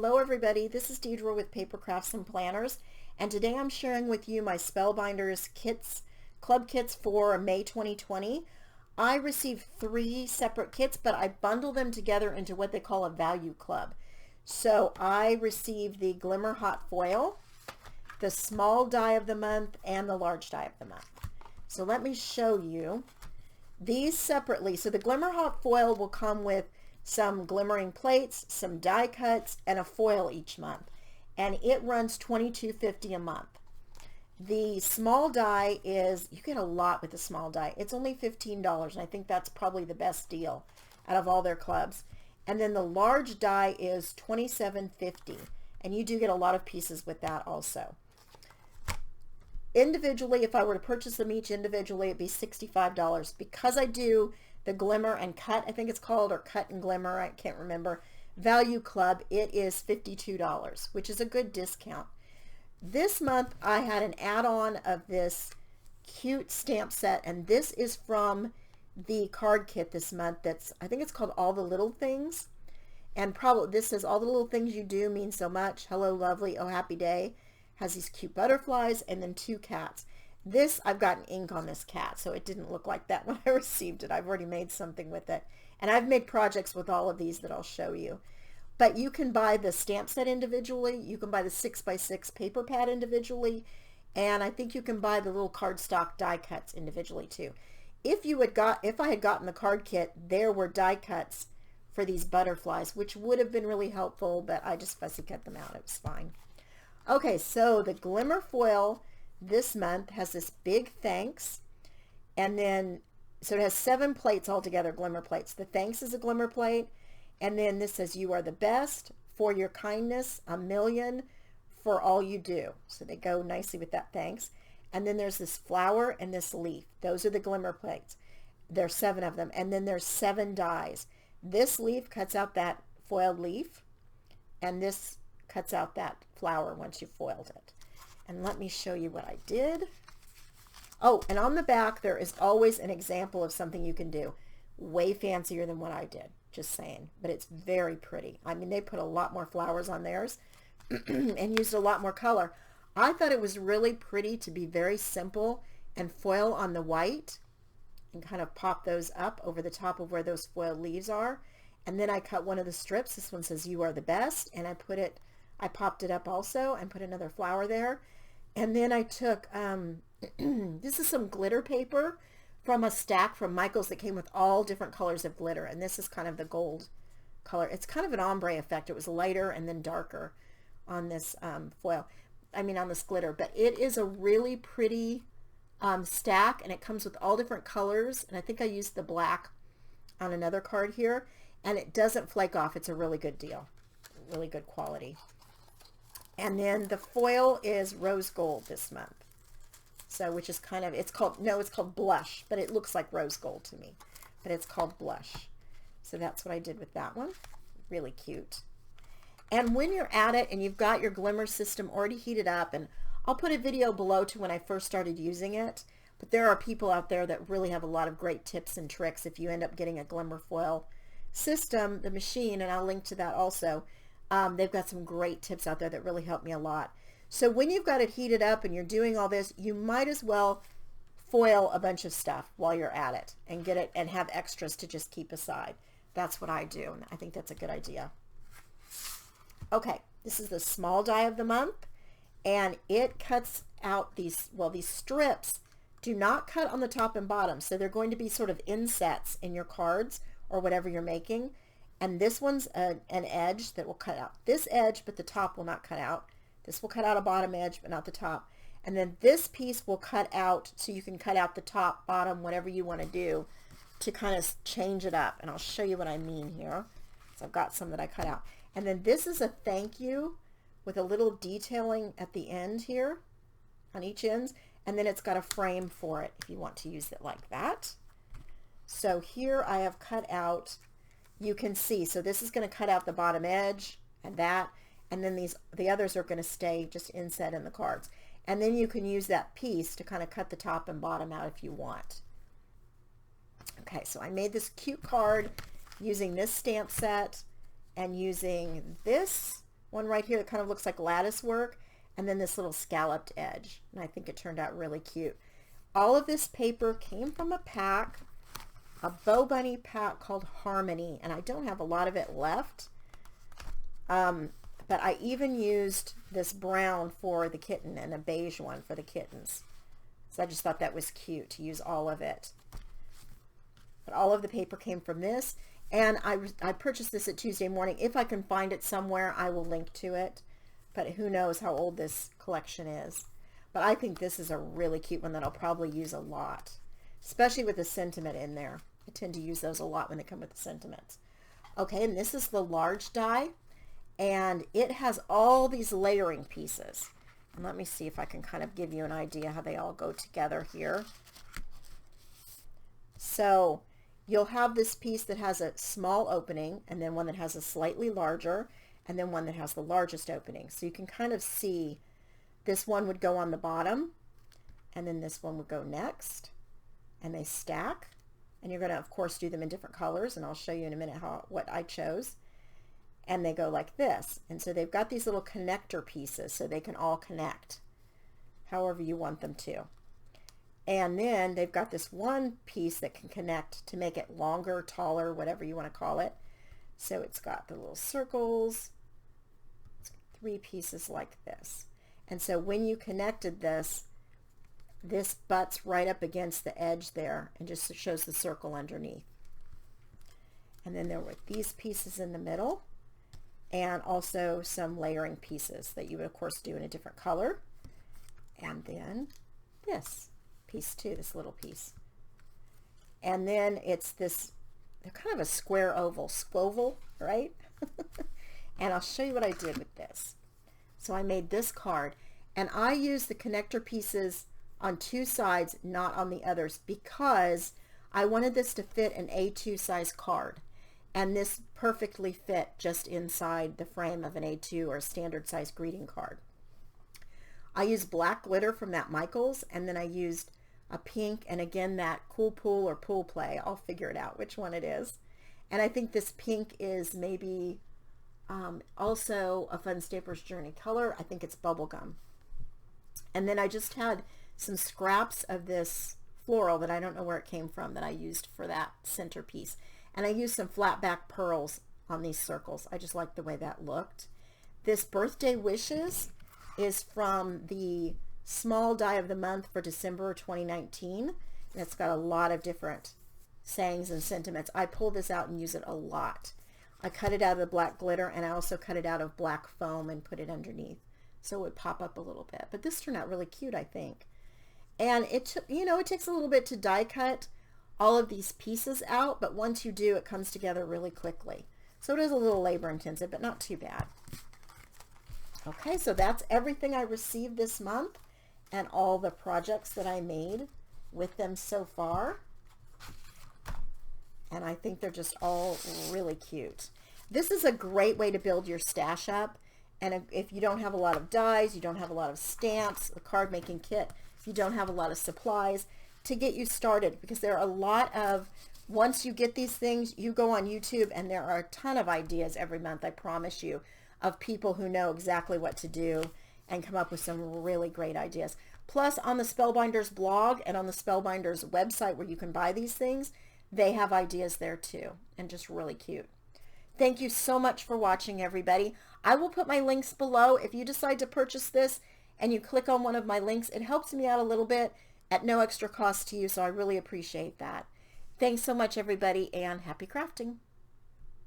Hello everybody, this is Dedra with Papercrafts and Planners, and today I'm sharing with you my Spellbinders kits, club kits for May 2020. I received 3 separate kits, but I bundle them together into what they call a value club. So I received the Glimmer Hot Foil, the small die of the month, and the large die of the month. So let me show you these separately. So the Glimmer Hot Foil will come with some glimmering plates, some die cuts, and a foil each month, and it runs $22.50 a month. The small die is, you get a lot with the small die. It's only $15, and I think that's probably the best deal out of all their clubs. And then the large die is $27.50, and you do get a lot of pieces with that also. Individually, if I were to purchase them each individually, it'd be $65. Because I do the Glimmer and Cut, I think it's called, or Cut and Glimmer, I can't remember, Value Club, it is $52, which is a good discount. This month I had an add-on of this cute stamp set, and this is from the card kit this month. That's, I think it's called All the Little Things, and probably this says all the little things you do mean so much. Hello lovely, oh happy day. Has these cute butterflies and then 2 cats. This, I've gotten ink on this cat, so it didn't look like that when I received it. I've already made something with it. And I've made projects with all of these that I'll show you. But you can buy the stamp set individually. You can buy the 6x6 paper pad individually. And I think you can buy the little cardstock die cuts individually too. If I had gotten the card kit, there were die cuts for these butterflies, which would have been really helpful, but I just fussy cut them out. It was fine. Okay, so the Glimmer Foil this month has this big thanks, and then so it has 7 plates altogether, glimmer plates. The thanks is a glimmer plate, and then this says you are the best, for your kindness, a million, for all you do. So they go nicely with that thanks. And then there's this flower and this leaf. Those are the glimmer plates. There's 7 of them, and then there's 7 dies. This leaf cuts out that foiled leaf, and this cuts out that flower once you've foiled it. And let me show you what I did. Oh, and on the back there is always an example of something you can do. Way fancier than what I did, just saying. But it's very pretty. I mean, they put a lot more flowers on theirs and used a lot more color. I thought it was really pretty to be very simple and foil on the white and kind of pop those up over the top of where those foiled leaves are. And then I cut one of the strips. This one says you are the best, and I popped it up also and put another flower there. And then I took, this is some glitter paper from a stack from Michael's that came with all different colors of glitter. And this is kind of the gold color. It's kind of an ombre effect. It was lighter and then darker on this foil. I mean on this glitter. But it is a really pretty stack, and it comes with all different colors. And I think I used the black on another card here. And it doesn't flake off. It's a really good deal. Really good quality. And then the foil is rose gold this month. So, which is kind of, it's called blush, but it looks like rose gold to me. But it's called blush. So that's what I did with that one. Really cute. And when you're at it and you've got your glimmer system already heated up, and I'll put a video below to when I first started using it, but there are people out there that really have a lot of great tips and tricks if you end up getting a Glimmer Foil system, the machine, and I'll link to that also. They've got some great tips out there that really help me a lot. So when you've got it heated up and you're doing all this, you might as well foil a bunch of stuff while you're at it and get it and have extras to just keep aside. That's what I do, and I think that's a good idea. Okay, this is the small die of the month, and it cuts out these, well, these strips do not cut on the top and bottom, so they're going to be sort of insets in your cards or whatever you're making. And this one's an edge that will cut out this edge, but the top will not cut out. This will cut out a bottom edge, but not the top. And then this piece will cut out, so you can cut out the top, bottom, whatever you want to do to kind of change it up. And I'll show you what I mean here. So I've got some that I cut out. And then this is a thank you with a little detailing at the end here on each ends. And then it's got a frame for it if you want to use it like that. So here I have cut out, you can see, so this is going to cut out the bottom edge and that, and then the others are going to stay just inset in the cards. And then you can use that piece to kind of cut the top and bottom out if you want. Okay, so I made this cute card using this stamp set and using this one right here that kind of looks like lattice work, and then this little scalloped edge. And I think it turned out really cute. All of this paper came from a pack, a Bow Bunny pack called Harmony, and I don't have a lot of it left. But I even used this brown for the kitten and a beige one for the kittens. So I just thought that was cute to use all of it. But all of the paper came from this. And I purchased this at Tuesday Morning. If I can find it somewhere, I will link to it. But who knows how old this collection is. But I think this is a really cute one that I'll probably use a lot. Especially with the sentiment in there. I tend to use those a lot when they come with the sentiments. Okay, and this is the large die. And it has all these layering pieces. And let me see if I can kind of give you an idea how they all go together here. So you'll have this piece that has a small opening, and then one that has a slightly larger, and then one that has the largest opening. So you can kind of see this one would go on the bottom, and then this one would go next, and they stack. And you're going to, of course, do them in different colors, and I'll show you in a minute what I chose. And they go like this. And so they've got these little connector pieces so they can all connect however you want them to. And then they've got this one piece that can connect to make it longer, taller, whatever you want to call it. So it's got the little circles, it's got 3 pieces like this. And so when you connected this, this butts right up against the edge there and just shows the circle underneath. And then there were these pieces in the middle, and also some layering pieces that you would of course do in a different color. And then this piece too, this little piece. And then it's this, they're kind of a square oval, squoval, right? And I'll show you what I did with this. So I made this card, and I used the connector pieces on 2 sides, not on the others, because I wanted this to fit an A2 size card. And this perfectly fit just inside the frame of an A2 or a standard size greeting card. I used black glitter from that Michaels, and then I used a pink, and again that Cool Pool or Pool Play. I'll figure it out which one it is. And I think this pink is maybe also a Fun Stampers Journey color. I think it's Bubblegum. And then I just had some scraps of this floral that I don't know where it came from that I used for that centerpiece. And I used some flat back pearls on these circles. I just like the way that looked. This Birthday Wishes is from the small die of the month for December 2019. And it's got a lot of different sayings and sentiments. I pull this out and use it a lot. I cut it out of the black glitter, and I also cut it out of black foam and put it underneath so it would pop up a little bit. But this turned out really cute, I think. And it took, you know, it takes a little bit to die cut all of these pieces out, but once you do, it comes together really quickly. So it is a little labor intensive, but not too bad. Okay, so that's everything I received this month and all the projects that I made with them so far. And I think they're just all really cute. This is a great way to build your stash up. And if you don't have a lot of dies, you don't have a lot of stamps, a card making kit, if you don't have a lot of supplies, to get you started, because there are a lot of, once you get these things, you go on YouTube and there are a ton of ideas every month, I promise you, of people who know exactly what to do and come up with some really great ideas. Plus on the Spellbinders blog and on the Spellbinders website where you can buy these things, they have ideas there too, and just really cute. Thank you so much for watching, everybody. I will put my links below. If you decide to purchase this and you click on one of my links, it helps me out a little bit at no extra cost to you, so I really appreciate that. Thanks so much, everybody, and happy crafting.